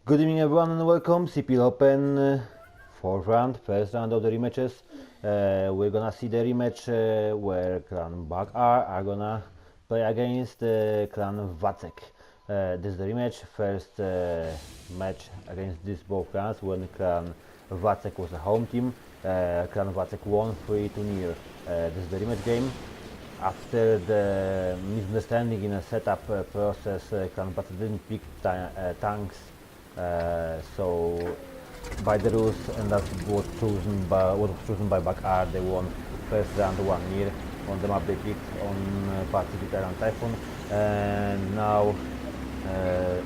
Good evening everyone and welcome. CPL Open, fourth round, first round of the rematches. We're gonna see the rematch where clan BAC-R are gonna play against clan WACEK. This is the rematch, first match against these both clans when clan WACEK was a home team. Clan WACEK won 3-2. This is the rematch game. After the misunderstanding in a setup process, clan WACEK didn't pick tanks. So by the rules, and that's what was chosen by BAC-R. They won first round 1-0 on the map they picked on Pacific Island Typhoon, and now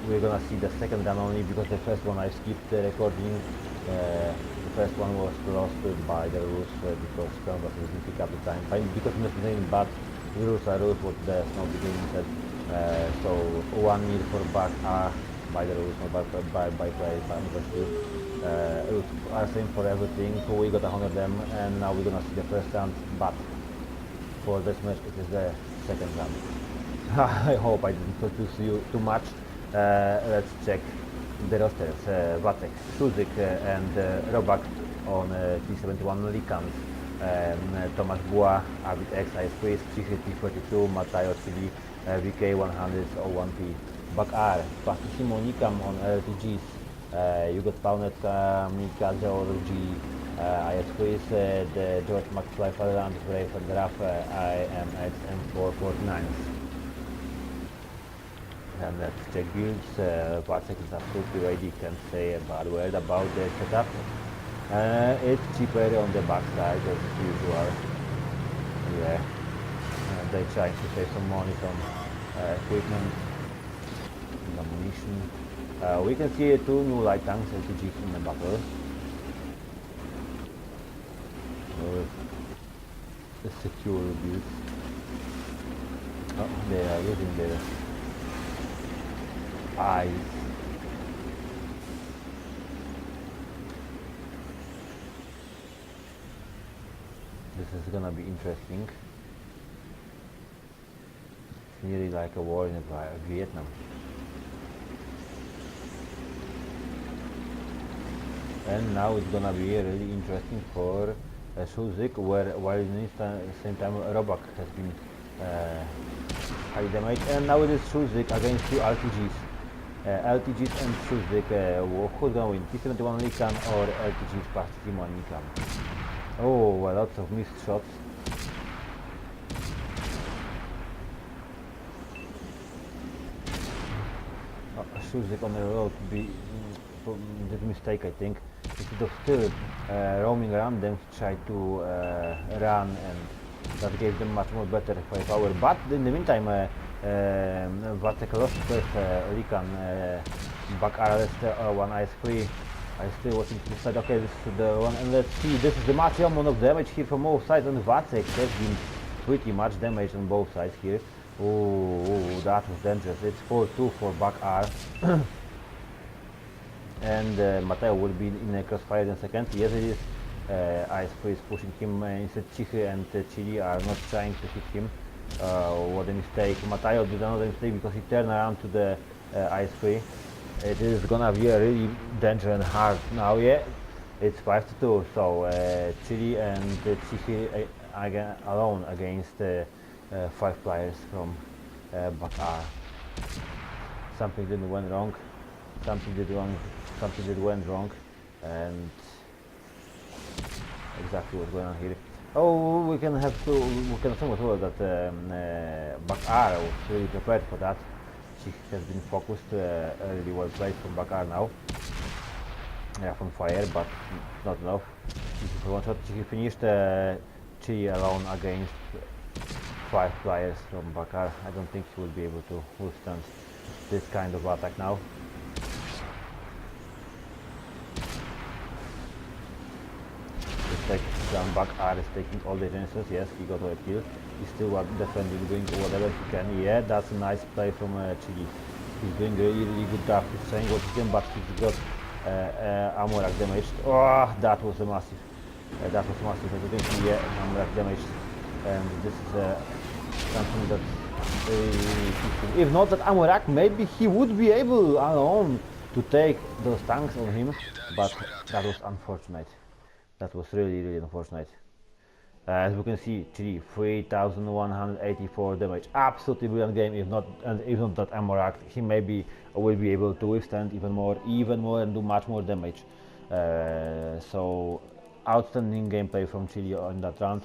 we're gonna see the second round only because the first one I skipped the recording. The first one was lost by the rules because Canvas didn't pick up the time. Because misunderstanding, but the rules are rules. What the Snow Beginning said. So 1-0 for BAC-R. By the rules, not by play, but rules are same for everything, so we gotta honor them, and now we're gonna see the first round, but for this match it is the second round. I hope I didn't confuse you too much. Let's check the rosters. WACEK, Shuzik and Robak on T71 Likans, Tomasz Buła, Avit X, Ice Quiz, Cichy T42, Matajo CD, VK100 01P. BAC-R, Pastissimo Nikam on LTGs, Jugot Paunet, Mika Geology, IS Quiz, the George McFly Fatherland, Brave and Raf, IMX M449s. And let's check builds. WACEK is absolutely ready, can't say a bad word about the setup. It's cheaper on the backside as usual. Yeah, they're trying to save some money from equipment. Ammunition. We can see 2 new light tanks LTGs in the battle. The secure builds. Oh, they are using their eyes. This is gonna be interesting. It's nearly like a war in Vietnam. And now it's gonna be really interesting for Shuzik, while in the same time Robak has been highly damaged, and now it is Shuzik against 2 LTGs. LTGs and Shuzik, who's gonna win? T71 Likan or LTGs Pastissimo Nikan? Oh, well, lots of missed shots. Shuzik on the road did a mistake, I think. Instead of still roaming around them, he tried to run, and that gave them much more better firepower. But in the meantime, WACEK lost first Likan, BAC-R one ice free. I'm still watching this side. Okay, this is the one, and let's see. This is the maximum amount of damage here from both sides, and WACEK has been pretty much damaged on both sides here. Oh, that was dangerous. It's 4-2 for BAC-R. And Mateo will be in a crossfire in a second. Yes, it is. Ice Free is pushing him. Instead, Cichy and Chili are not trying to hit him. What a mistake. Mateo did another mistake because he turned around to the Ice Free. It is gonna be a really dangerous and hard now. Yeah, it's 5-2. So Chili and Cichy again alone against 5 players from BAC-R. Something didn't went wrong. Something did went wrong, and exactly what's going on here. Oh, we can assume as well that BAC-R was really prepared for that. She has been focused, really well played from BAC-R now. Yeah, from fire, but not enough. For one shot, she finished Chile alone against 5 players from BAC-R. I don't think she will be able to withstand this kind of attack now. BAC-R is taking all the chances. Yes, he got a kill. He's still defending, doing whatever he can. Yeah, that's a nice play from Chili. He's doing really good job. He's saying what he can, but he's got Amorak damaged. Oh, that was a massive. That was massive. As you can see, yeah, Amorak damaged, and this is something that if not that Amorak, maybe he would be able alone to take those tanks on him, but that was unfortunate. That was really unfortunate. As we can see, 3,184 damage. Absolutely brilliant game. If not that Amorak, he maybe will be able to withstand even more, and do much more damage. So outstanding gameplay from Chile on that round.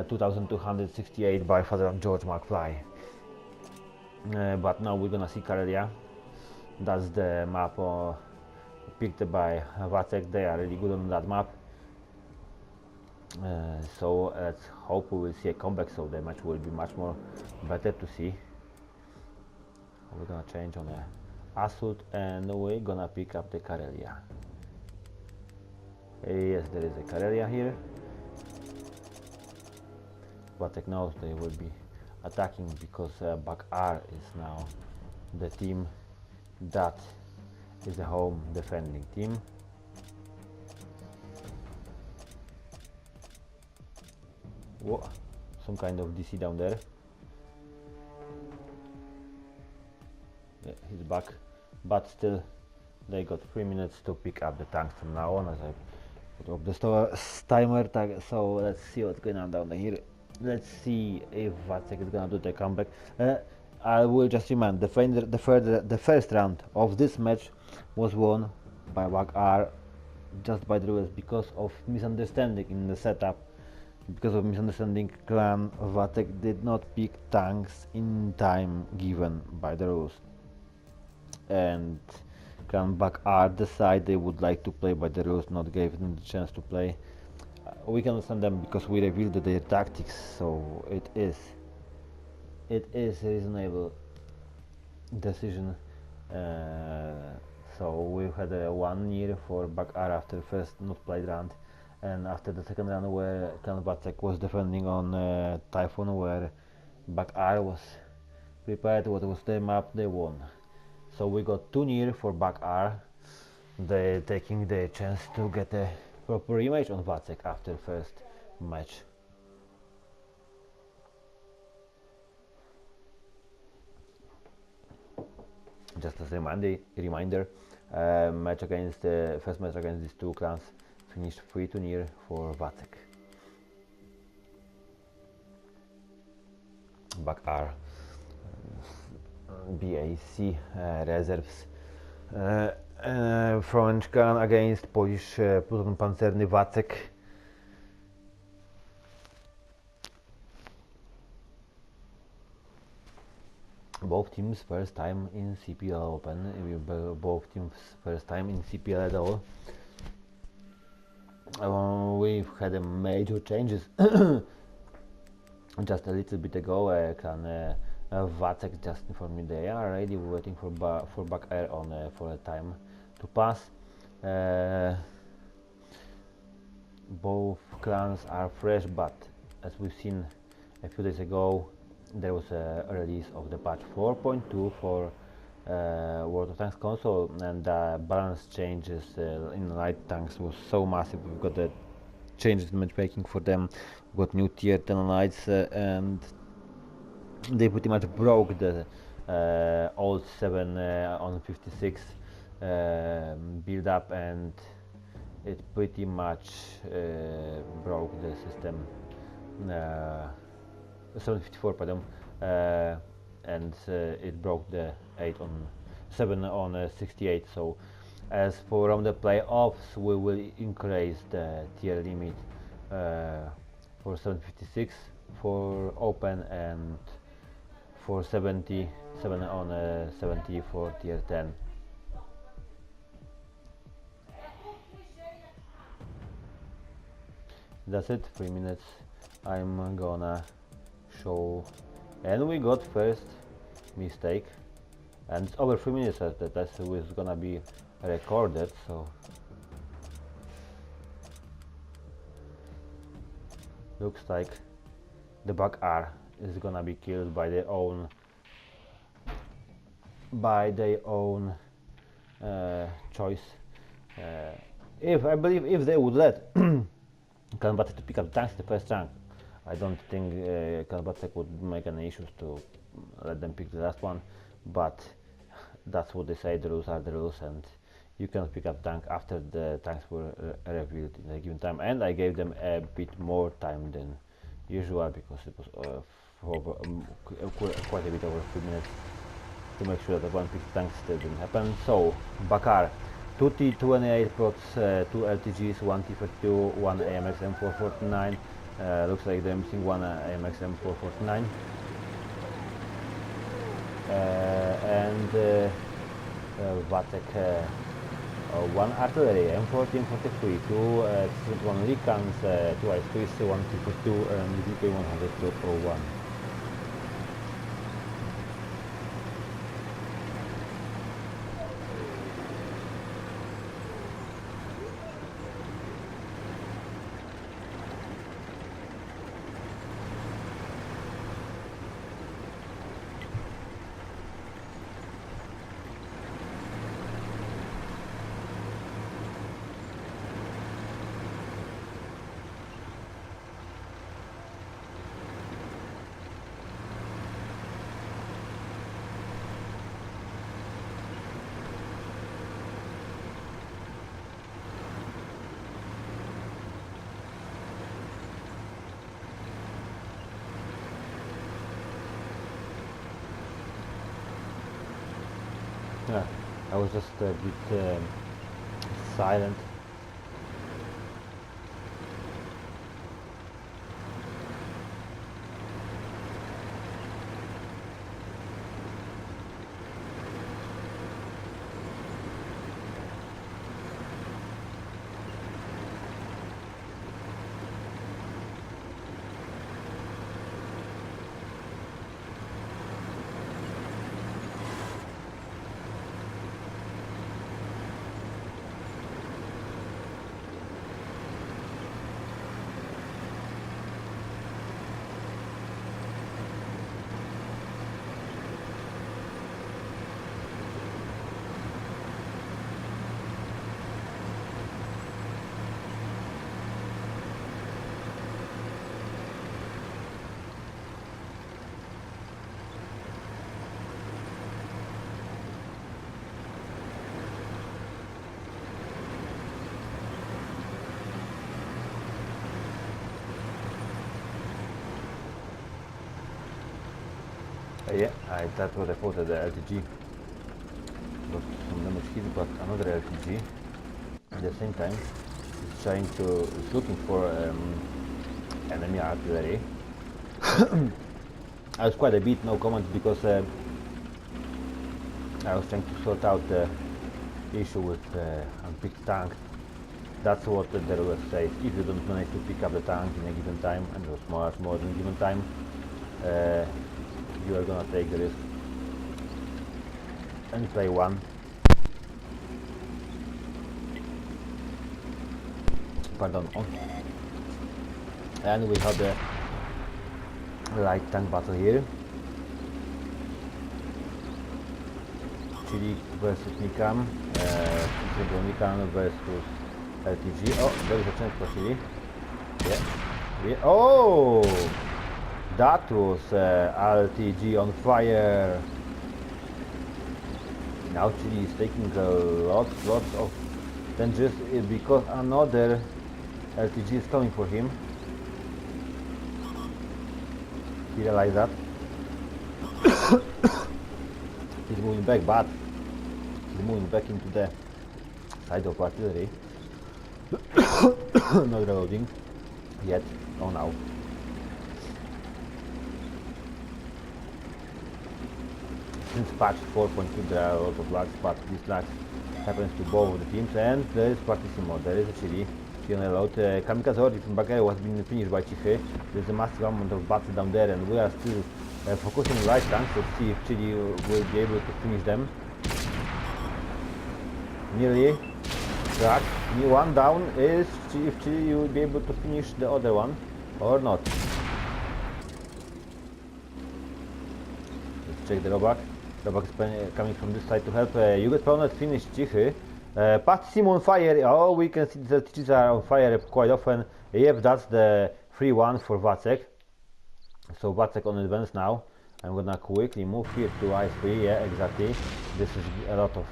2,268 by Father of George McFly. But now we're gonna see Karelia. That's the map picked by WACEK. They are really good on that map. So let's hope we will see a comeback, so the match will be much more better to see. We're gonna change on a Assault and we're gonna pick up the Karelia. Yes, there is a Karelia here. WACEK knows they will be attacking because BAC-R is now the team that is a home defending team. Whoa, some kind of DC down there. Yeah, he's back, but still they got 3 minutes to pick up the tanks from now on as I put up the timer tag. So let's see what's going on down here. Let's see if WACEK is gonna do the comeback. I will just remind the first round of this match was won by BAC-R just by the rules because of misunderstanding in the setup. Because of misunderstanding, Clan WACEK did not pick tanks in time given by the rules, and Clan BAC-R decided they would like to play by the rules, not gave them the chance to play. We can understand them because we revealed their tactics, so it is a reasonable decision. So we had a 1 year for BAC-R after first not played round. And after the second round, where Clan WACEK was defending on Typhoon, where BAC-R was prepared, what was their map, they won. So we got 2 near for BAC-R. They taking the chance to get a proper rematch on WACEK after first match. Just as a reminder, first match against these two clans finished 3-2 for WACEK. BAC-R, BAC reserves. French clan against Polish pluton pancerny WACEK. Both teams first time in CPL Open. Both teams first time in CPL at all. We've had major changes just a little bit ago. Clan WACEK just informed me they are ready, waiting for BAC-R on for a time to pass. Both clans are fresh, but as we've seen a few days ago, there was a release of the patch 4.2 for World of Tanks console, and the balance changes in light tanks was so massive. We've got the changes in matchmaking for them. We've got new tier 10 lights, and they pretty much broke the old 7 on 56 build up, and it pretty much broke the system. 754, pardon, and it broke the 7 on 68. So as for on the playoffs, we will increase the tier limit for 756 for open and for 77 on 70 for tier 10. That's it, 3 minutes. I'm gonna show, and we got first mistake, and it's over 3 minutes as the test is gonna be recorded, so looks like the BAC-R is gonna be killed by their own choice. I believe if they would let Clan WACEK to pick up tanks the first rank, I don't think Clan WACEK would make any issues to let them pick the last one, but That's what they say. The rules are the rules, and you can pick up tank after the tanks were revealed in a given time. And I gave them a bit more time than usual because it was for quite a bit over 3 minutes to make sure that one pick tanks still didn't happen. So BAC-R, 2 T28 procs, 2 LTGs, 1 T32, 1 AMX M449. Looks like they're missing 1 AMX M449. And WACEK, 1 artillery, M1443, 2 1 Recons, 2 IS-3, 1 T42, and VK101. Yeah, I was just a bit silent. Yeah, that was I thought that the LTG got some damage hit, but another LTG at the same time is looking for enemy artillery. I was quite a bit no comments because I was trying to sort out the issue with unpicked tank. That's what the rule says. If you don't manage to pick up the tank in a given time, and it was much more than a given time, you are gonna take the risk and play one. Pardon. And we have the light tank battle here. Chili versus Nikam, Nikam versus LTG. Oh, there is a chance for Chili. Yeah. Oh! That was LTG on fire. Now Chili is taking lots of dangers because another LTG is coming for him. He realized that. He's moving back, but he's moving back into the side of artillery. Not reloading yet. Oh, now. Since patch 4.2 there are a lot of lags, but this lags happens to both of the teams, and there is Partissimo, there is a Chili on the load. Kamikaze Ordi from BAC-R has been finished by Chichy. There's a massive amount of bats down there, and we are still focusing on light tanks to see if Chili will be able to finish them. Nearly cracked. One down is if Chili will be able to finish the other one or not. Let's check the rollback. Rollback is coming from this side to help. You get Pronet finish Chichy. Partissimo on fire. Oh, we can see the LTGs are on fire quite often. Yep, that's the 3-1 for WACEK. So WACEK on advance now. I'm gonna quickly move here to I3. Yeah, exactly. This is a lot of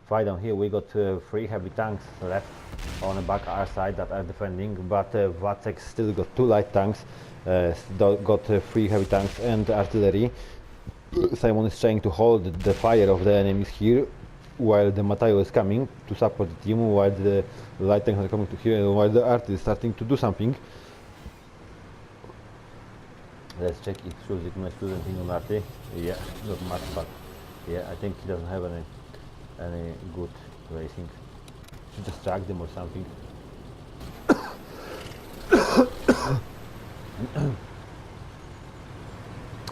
fight down here. We got 3 heavy tanks left on the BAC-R side that are defending, but WACEK still got 2 light tanks, got 3 heavy tanks and artillery. Simon is trying to hold the fire of the enemies here, while the Mateo is coming to support the team, while the light tanks are coming to here, and while the art is starting to do something. Let's check if Shoes is going to do anything on Arty. Yeah, not much, but yeah, I think he doesn't have any good racing. Should just track them or something.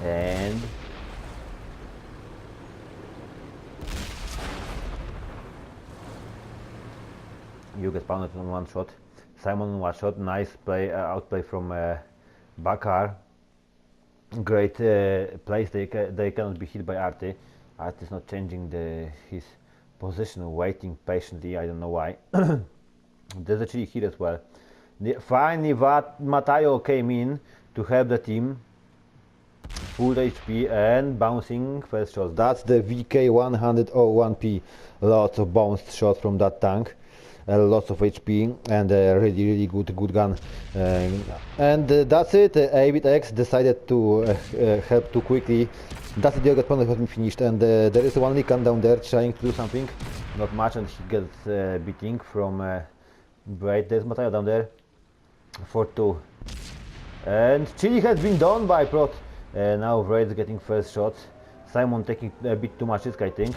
And you get pounded on 1 shot. Simon on 1 shot. Nice play, outplay from BAC-R. Great place. They cannot be hit by Arty. Arty is not changing his position, waiting patiently. I don't know why. There's actually here as well. Finally, Mateo came in to help the team. Full HP and bouncing first shots. That's the VK101P. Lots of bounced shots from that tank. Lots of HP and a really good gun. And that's it. A-X decided to help too quickly. That's the target point has been finished, and there is one Lican down there trying to do something. Not much, and he gets beating from Braid. There's Mateo down there for 2. And Chili has been done by Prot. Now Braid's getting first shots. Simon taking a bit too much risk, I think.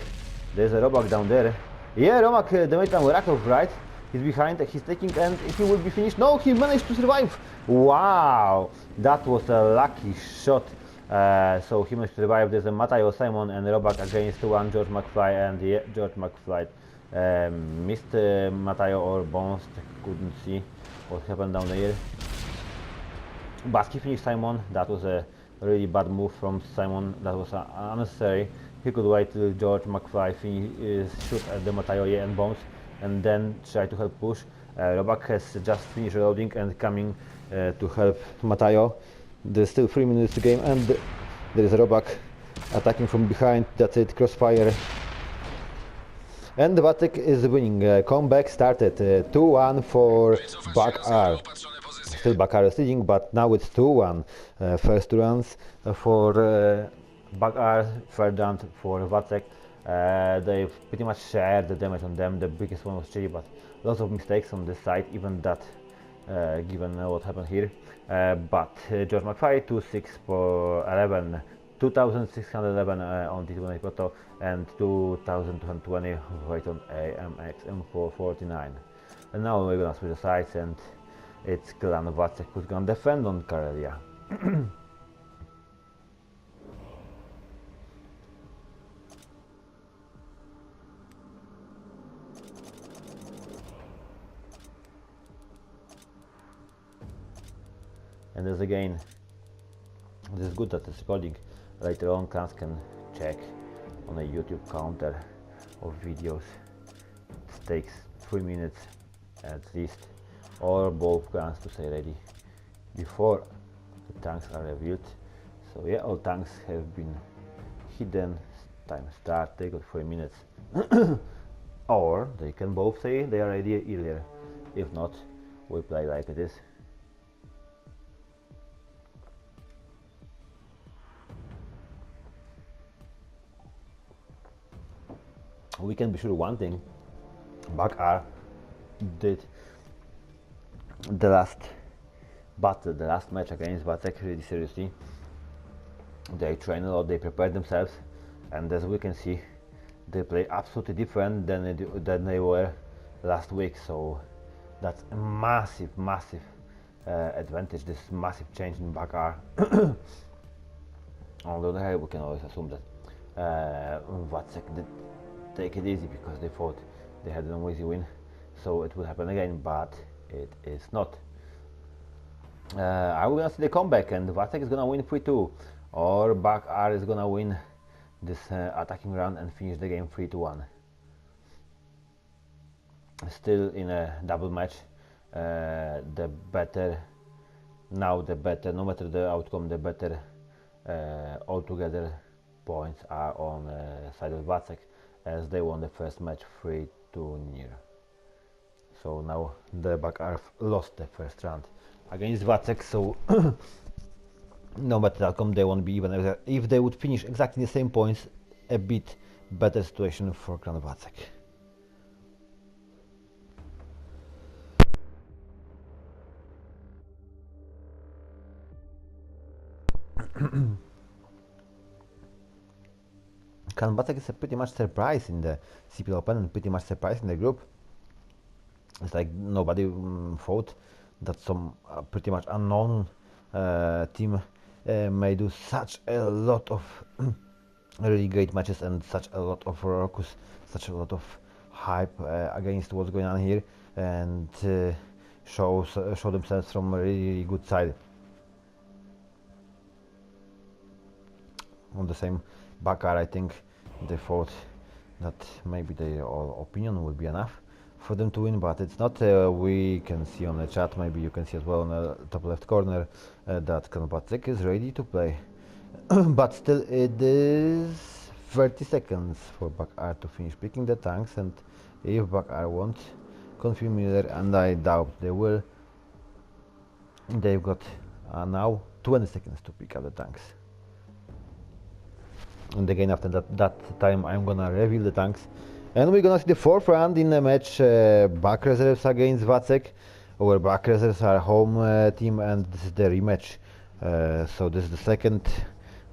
There's a Robak down there. Yeah, Romak, the mate Rakov, right? He's behind, he's taking, and he will be finished. No, he managed to survive! Wow! That was a lucky shot. So he managed to survive. There's a Mateo, Simon, and Robak against 1 George McFly, and yeah, George McFly missed Mateo or bounced, couldn't see what happened down there. But he finished Simon. That was a really bad move from Simon. That was unnecessary. He could wait till George McFly shoot at the Mateo and bounce, and then try to help push. Robak has just finished reloading and coming to help Mateo. There's still 3 minutes to game, and there is a Robak attacking from behind. That's it, crossfire. And WACEK is winning. Comeback started 2-1 for BAC-R. Still BAC-R is leading, but now it's 2-1. First 2 runs for BAC-R, third round for WACEK. They've pretty much shared the damage on them. The biggest one was Chili, but lots of mistakes on this side, even that, given what happened here. But George McFly 2-6 for 11, 2,611 on T2 Proto, and 2,220 right on AMX M449. And now we're gonna switch the sides, and it's Clan WACEK who's gonna defend on Karelia. And as again, this is good that it's recording. Later on, clans can check on a YouTube counter of videos. It takes 3 minutes at least, or both clans to stay ready before the tanks are revealed. So yeah, all tanks have been hidden. Time start. They got 3 minutes, or they can both say they are ready earlier. If not, we play like it is. We can be sure one thing: BAC-R did the last battle, the last match against WACEK really seriously. They train a lot, they prepare themselves, and as we can see, they play absolutely different than they were last week. So that's a massive advantage, this massive change in BAC-R. On the other hand, we can always assume that WACEK did take it easy because they thought they had an easy win, so it will happen again, but it is not. Are we gonna see the comeback and WACEK is gonna win 3-2, or BAC-R is gonna win this attacking round and finish the game 3-1? Still in a double match. The better, no matter the outcome, the better altogether points are on side of WACEK, as they won the first match 3-0. So now the BAC-R lost the first round against WACEK, so no matter the outcome, they won't be even. If they would finish exactly the same points, a bit better situation for Clan WACEK. Clan WACEK is a pretty much surprise in the CPL Open and pretty much surprise in the group. It's like nobody thought that some pretty much unknown team may do such a lot of really great matches and such a lot of ruckus, such a lot of hype against what's going on here, and show themselves from a really good side. On the same BAC-R, I think they thought that maybe their opinion would be enough for them to win, but it's not. We can see on the chat, maybe you can see as well in the top left corner, that Clan WACEK is ready to play. But still, it is 30 seconds for BAC-R to finish picking the tanks, and if BAC-R won't confirm Miller, and I doubt they will, they've got now 20 seconds to pick up the tanks. And again, after that time, I'm gonna reveal the tanks, and we're gonna see the fourth round in the match, BAC reserves against WACEK, where BAC reserves are home team, and this is the rematch. So this is the second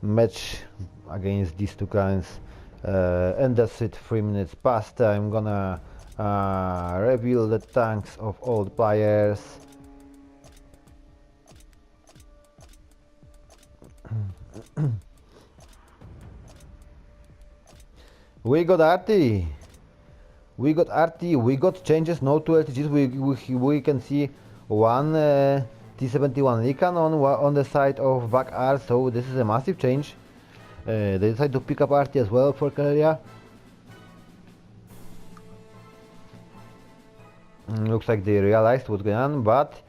match against these two clans, and that's it. 3 minutes past. I'm gonna reveal the tanks of all the players. We got RT, we got changes, no two LTGs. We can see one T-71 Lycan on the side of BAC-R, so this is a massive change. They decide to pick up RT as well for Caleria. Looks like they realized what's going on, but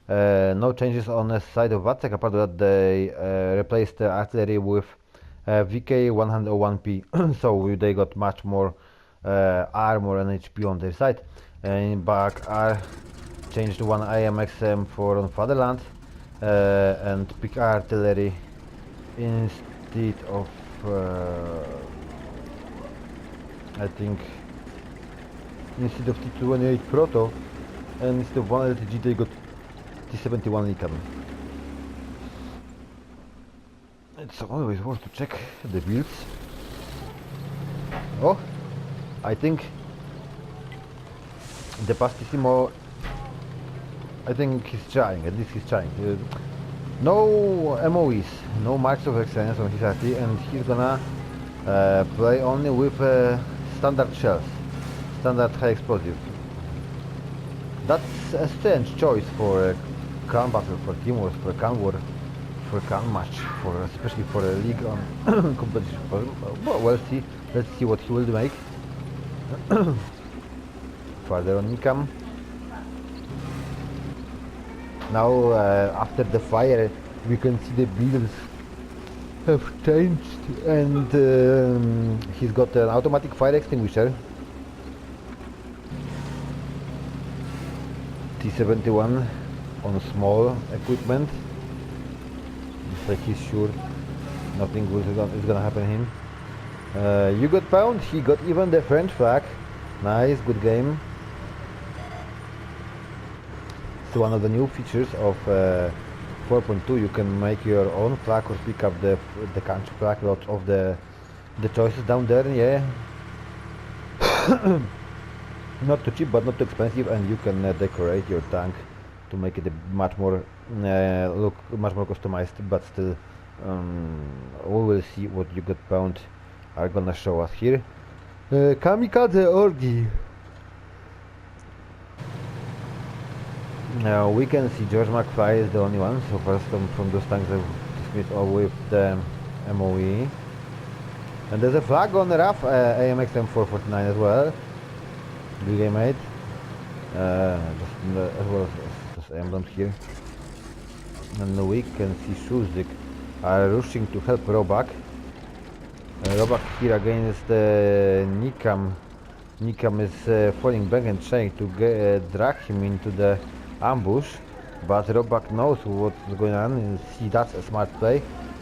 no changes on the side of WACEK. Apart from that, they replaced the artillery with VK-101P, so they got much more armor and HP on their side. And BAC-R changed one AMX-M4 on Fatherland and pick artillery instead of I think instead of T-28 Proto, and instead of one LTG they got T-71 Lycan. It's always worth to check the builds. Oh, I think the Pastissimo, I think he's trying, at least he's trying. No MOEs, no marks of excellence on his RT, and he's gonna play only with standard shells, standard high explosive. That's a strange choice for a clan battle, for team wars, for a clan war, for a clan match, especially for a league on competition. Well, let's see what he will make. Further on income. Now after the fire, we can see the builds have changed, and he's got an automatic fire extinguisher, T-71 on small equipment. Looks like he's sure nothing is gonna happen to him. You got pound, he got even the French flag. Nice, good game. It's one of the new features of 4.2. You can make your own flag or pick up the country flag. Lots of the choices down there, yeah. Not too cheap, but not too expensive, and you can decorate your tank to make it much more look much more customized. But still, we will see what You Got Pound are gonna show us here. Kamikaze Orgi. Now we can see George McFly is the only one so far from those tanks that dismissed all with the MOE. And there's a flag on the RAF, AMX M449 as well. Good game, mate. As well as emblems here. And we can see Shuzik are rushing to help Robak. Robak here against Nikam. Nikam is falling back and trying to drag him into the ambush, but Robak knows what's going on and he does a smart play,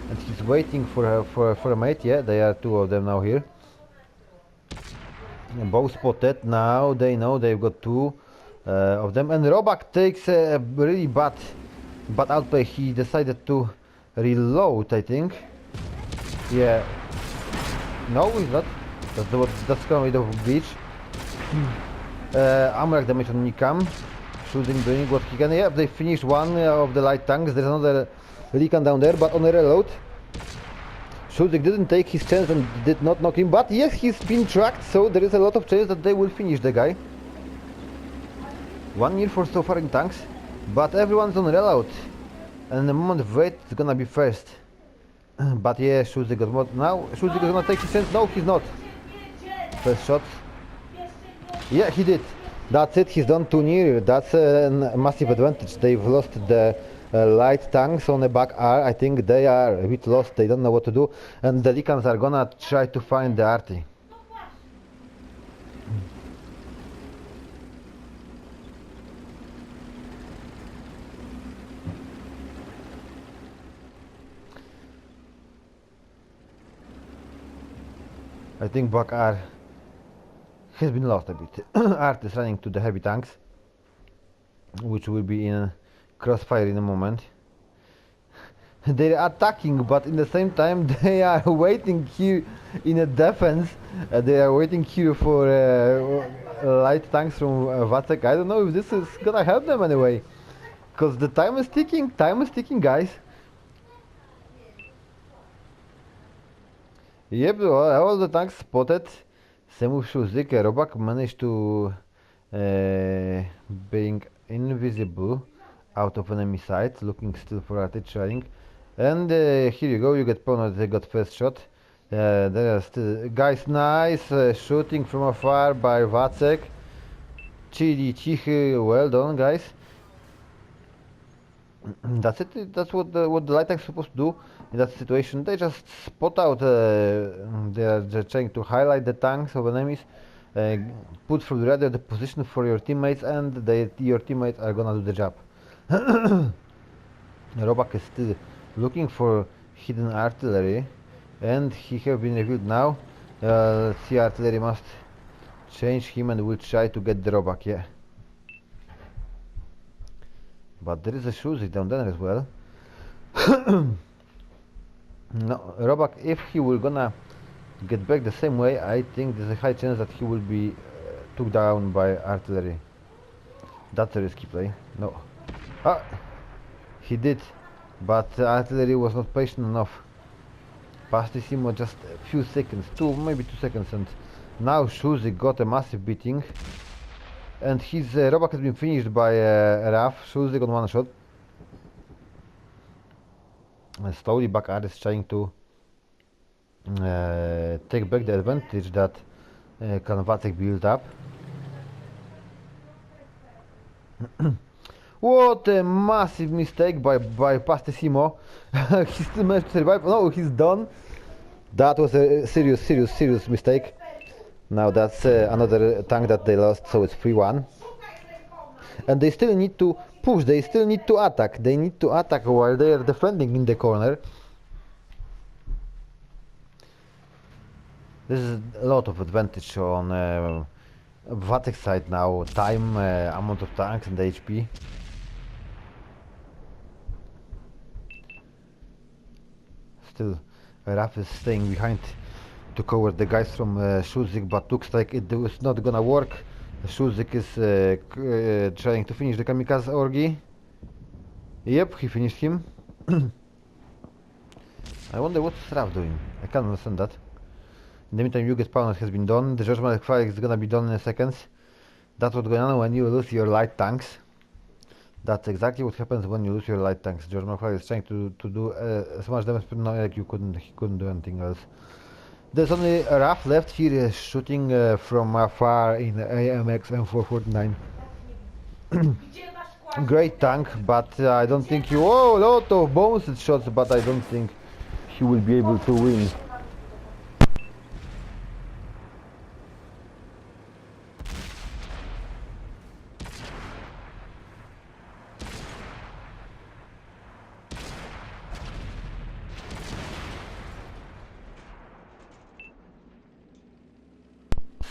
and he's waiting for a mate. Yeah, there are two of them now here. Both spotted. Now they know they've got two of them, and Robak takes a really bad outplay. He decided to reload, I think. Yeah. No, he's not. That's gonna be the glitch. Amrak damage on Nikam. Shooting, doing what he can. Yeah, they finished one of the light tanks. There's another recon down there, but on a reload. Shooting didn't take his chance and did not knock him, but yes, he's been tracked, so there is a lot of chance that they will finish the guy. 1 year for so far in tanks, but everyone's on reload. And the moment of wait is gonna be first. But yeah, Shuzik got more. Now Shuzik is gonna take his chance. No, he's not. First shot. Yeah, he did. That's it, he's done too near. That's a massive advantage. They've lost the light tanks on the BAC-R. I think they are a bit lost, they don't know what to do. And the Lycans are gonna try to find the arty. I think BAC-R has been lost a bit. Art is running to the heavy tanks, which will be in crossfire in a moment. They're attacking, but in the same time they are waiting here in a defense. They are waiting here for light tanks from WACEK. I don't know if this is gonna help them anyway, because the time is ticking. Time is ticking, guys. Yep, all the tanks spotted. Same with Shuzik. Robak managed to being invisible out of enemy sight, looking still for arty trying. And here you go, you get pwned. They got first shot. There are still guys. Nice shooting from afar by WACEK. Cichy, well done, guys. That's it. That's what the light tank is supposed to do in that situation. They just spot out. They are just trying to highlight the tanks of enemies, put through the radar the position for your teammates, and your teammates are gonna do the job. Robak is still looking for hidden artillery, and he has been revealed now. The artillery must change him, and will try to get the Robak. Yeah. But there is a Shuzik down there as well. No, Robak, if he will gonna get back the same way, I think there's a high chance that he will be took down by artillery. That's a risky play. No. Ah! He did, but artillery was not patient enough. Pastissimo just a few seconds, maybe 2 seconds, and now Shuzik got a massive beating. And his Robak has been finished by Raf. Shuzik on one shot. And slowly BAC-R is trying to take back the advantage that WACEK built up. What a massive mistake by Pastissimo. He still managed to survive. No, he's done. That was a serious mistake. Now that's another tank that they lost, so it's 3-1. And they still need to push, they still need to attack. They need to attack while they are defending in the corner. This is a lot of advantage on WACEK side now. Time, amount of tanks and HP. Still, Raf is staying behind to cover the guys from Shuzik, but looks like it was not gonna work. Shuzik is trying to finish the kamikaze orgy. Yep, he finished him. I wonder what's Raf doing. I can't understand that. In the meantime, you get Pounded has been done. The judgment fire is gonna be done in a second. That's what's going on when you lose your light tanks. That's exactly what happens when you lose your light tanks. Judgment fire is trying to do as much damage, but now like he couldn't do anything else. There's only a Raf left here shooting from afar in the AMX M449. Great tank, but I don't think you... Oh, a lot of bonus shots, but I don't think he will be able to win.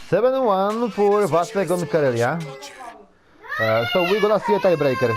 (7-1) for WACEK on Karelia. So we're gonna see a tiebreaker.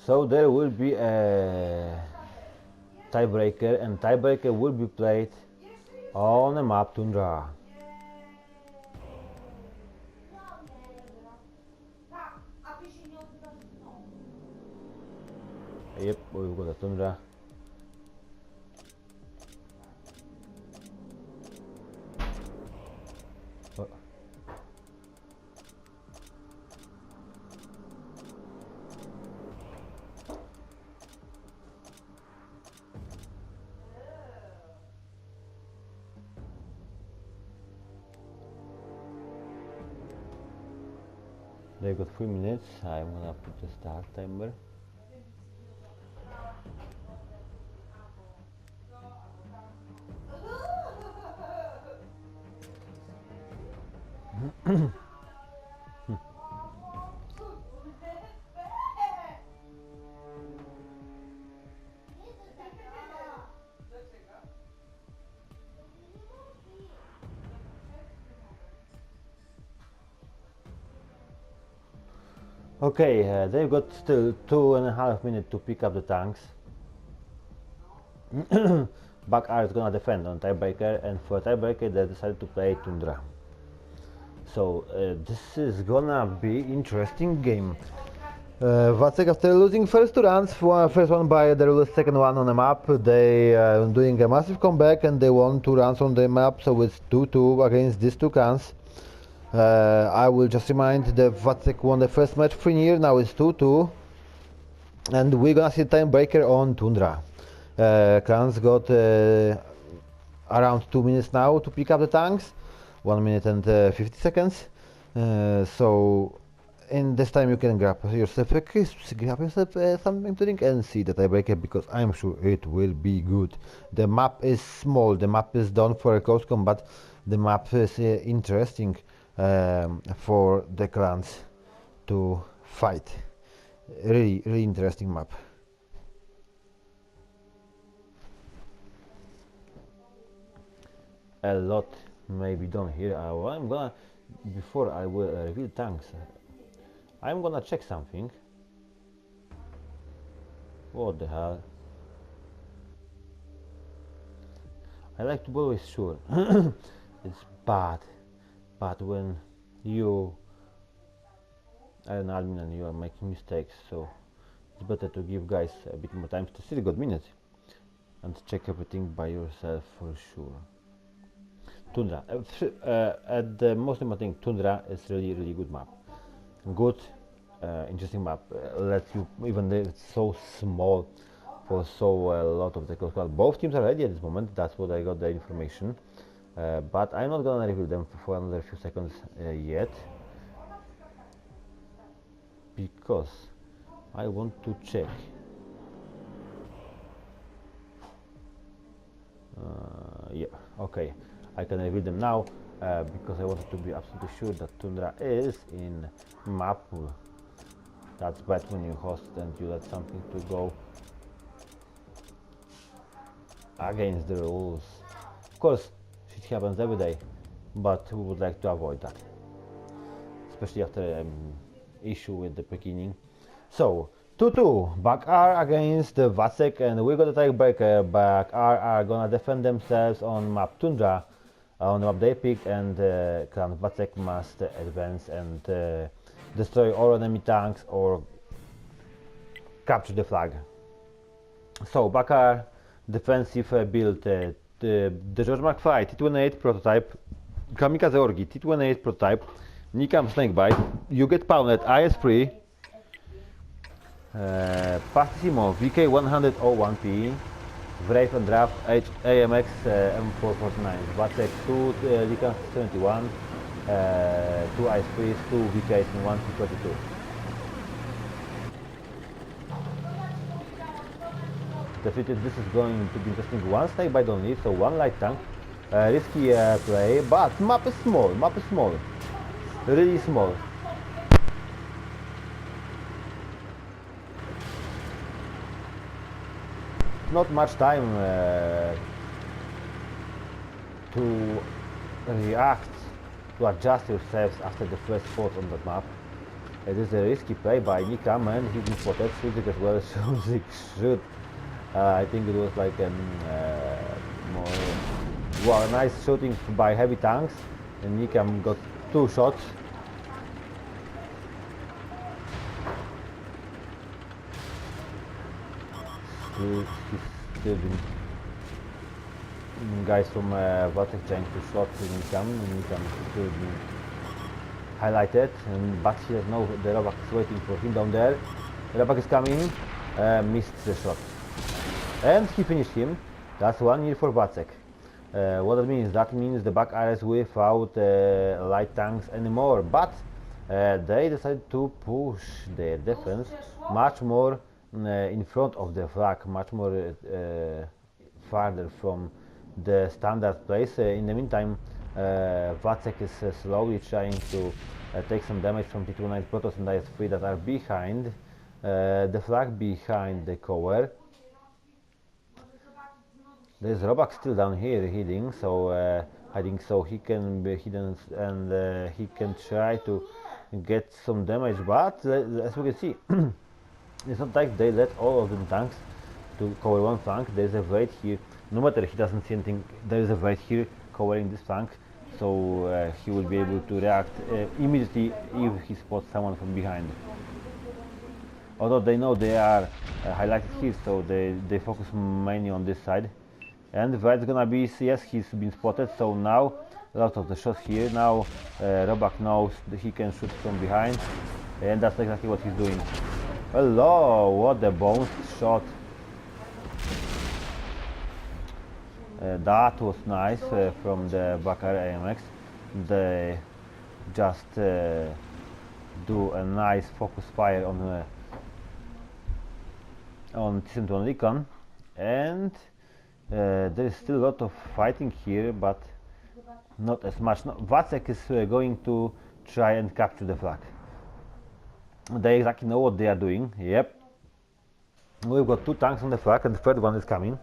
So there will be a tiebreaker, and tiebreaker will be played on the map Tundra. Yep, we've got a Tundra. Oh. They got 3 minutes. I'm gonna put the start timer. Okay, they've got still 2.5 minutes to pick up the tanks. BAC-R is gonna defend on tiebreaker, and for tiebreaker they decided to play Tundra. So this is gonna be interesting game. WACEK, after losing first 2 runs, first one by the lose second one on the map, they are doing a massive comeback and they won 2 runs on the map, so it's 2-2 against these 2 clans. I will just remind that WACEK won the first match 3-0, now it's 2-2, and we're gonna see tiebreaker on Tundra. Clans got around 2 minutes now to pick up the tanks, 1 minute and 50 seconds. So in this time you can grab yourself a crisp, grab yourself something to drink and see the tiebreaker, because I'm sure it will be good. The map is small, the map is done for a close combat, the map is interesting for the clans to fight. Really interesting map. A lot may be done here. I'm gonna, before I will reveal tanks, I'm gonna check something. What the hell? I like to be always sure. It's bad when you are an admin and you are making mistakes, so it's better to give guys a bit more time to still got minutes and check everything by yourself for sure. Tundra. At the most important thing, Tundra is really good map. Good, interesting map. Lets you, even though it's so small, for so a lot of the close squad. Both teams are ready at this moment. That's what I got the information. But I'm not gonna reveal them for another few seconds yet, because I want to check. Yeah, okay. I can reveal them now because I wanted to be absolutely sure that Tundra is in map pool. That's bad when you host and you let something to go against the rules. Of course, shit happens every day, but we would like to avoid that, especially after an issue with the beginning. So 2-2, BAC-R against WACEK, and we're gonna take break. BAC-R are gonna defend themselves on map Tundra, on the map they picked, and clan WACEK must advance and destroy all enemy tanks or capture the flag. So BAC-R defensive build, the George Mark V T28 prototype, Kamikaze Orgi T28 prototype, Nikam Snakebite, you get pounded IS3, Passimo VK101P, Brave and Draft AMX M449, WACEK 2 Nikam 71, 2 IS3s, 2 VKs and 1 T22. Definitely this is going to be interesting. One Snakebite only, so one light tank. Risky play, but map is small, really small. Not much time to react, to adjust yourselves after the first spot on that map. It is a risky play by Nikam, and he's been spotted. Suzik as well, Suzik shoot. I think it was like a nice shooting by heavy tanks, and Nikam got 2 shots. He's still been guys from WACEK trying to shot Nikam, and Nikam still been highlighted, but he has no, the Robak is waiting for him down there. Robak is coming, missed the shot. And he finished him. That's 1-0 for WACEK. What that means? That means the BAC-R is without light tanks anymore. But they decided to push their defense much more in front of the flag, much more farther from the standard place. In the meantime, WACEK is slowly trying to take some damage from T29 Protoss and IS3 that are behind the flag, behind the cover. There's Robak still down here hiding, so he can be hidden and he can try to get some damage, but as we can see, it's not like they let all of the tanks to cover one flank. There's a raid here, no matter he doesn't see anything, there is a raid here covering this flank, so he will be able to react immediately if he spots someone from behind. Although they know they are highlighted here, so they focus mainly on this side. And that's gonna be, yes, he's been spotted, so now a lot of the shots here. Now Robak knows that he can shoot from behind, and that's exactly what he's doing. Hello, what a bounce shot. That was nice from the BAC-R AMX. They just do a nice focus fire on T71 Recon, and there is still a lot of fighting here, but not as much. No, WACEK is going to try and capture the flag. They exactly know what they are doing. Yep, we've got 2 tanks on the flag, and the third one is coming.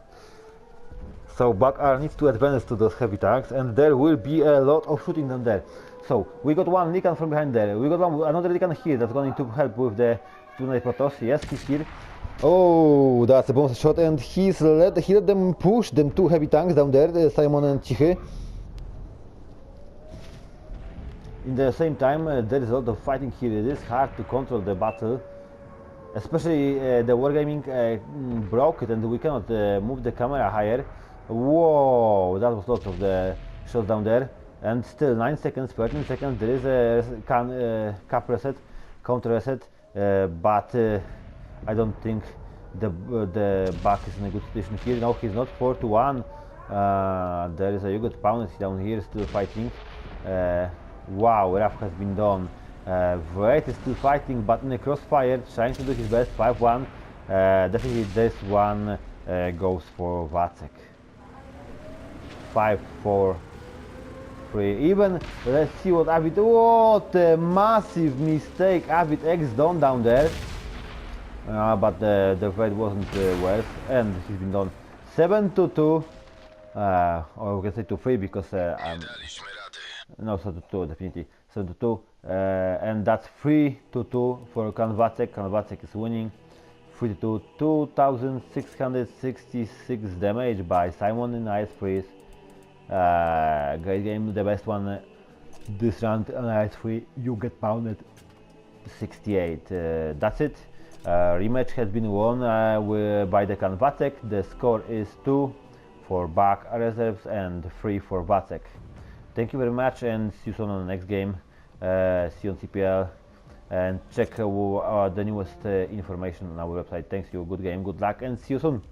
So BAC-R needs to advance to those heavy tanks, and there will be a lot of shooting down there. So we got one Nikan from behind there. We got another Nikan here that's going to help with the Tonight Protoss. Yes, he's here. Oh, that's a bonus shot, and he let them push them two heavy tanks down there, Simon and Cichy. In the same time, there is a lot of fighting here. It is hard to control the battle, especially the wargaming broke it, and we cannot move the camera higher. Whoa, that was lots of the shots down there, and still 9 seconds, 13 seconds. There is a cap reset, counter reset, but I don't think the BAC is in a good situation here. No, he's not. 4-1. There is a Yugot Pounded down here, still fighting. Wow, Raf has been done. Wraith is still fighting, but in a crossfire, trying to do his best. 5-1. Definitely this one goes for WACEK. 5-4-3. Even, let's see what Avid. What a massive mistake Avid X done down there. But the Wraith wasn't worse, and he's been done. 7-2. Or we can say 2-3 because no, 7-2 definitely. 7-2, and that's 3-2 for WACEK. WACEK is winning. 3-2, 2,666 damage by Simon in Ice Freeze. Great game, the best one this round on Ice Free. You get pounded. 68. That's it. Rematch has been won by the WACEK. The score is 2 for BAC-R reserves and 3 for WACEK. Thank you very much, and see you soon on the next game. See you on CPL, and check the newest information on our website. Thanks you, good game, good luck, and see you soon.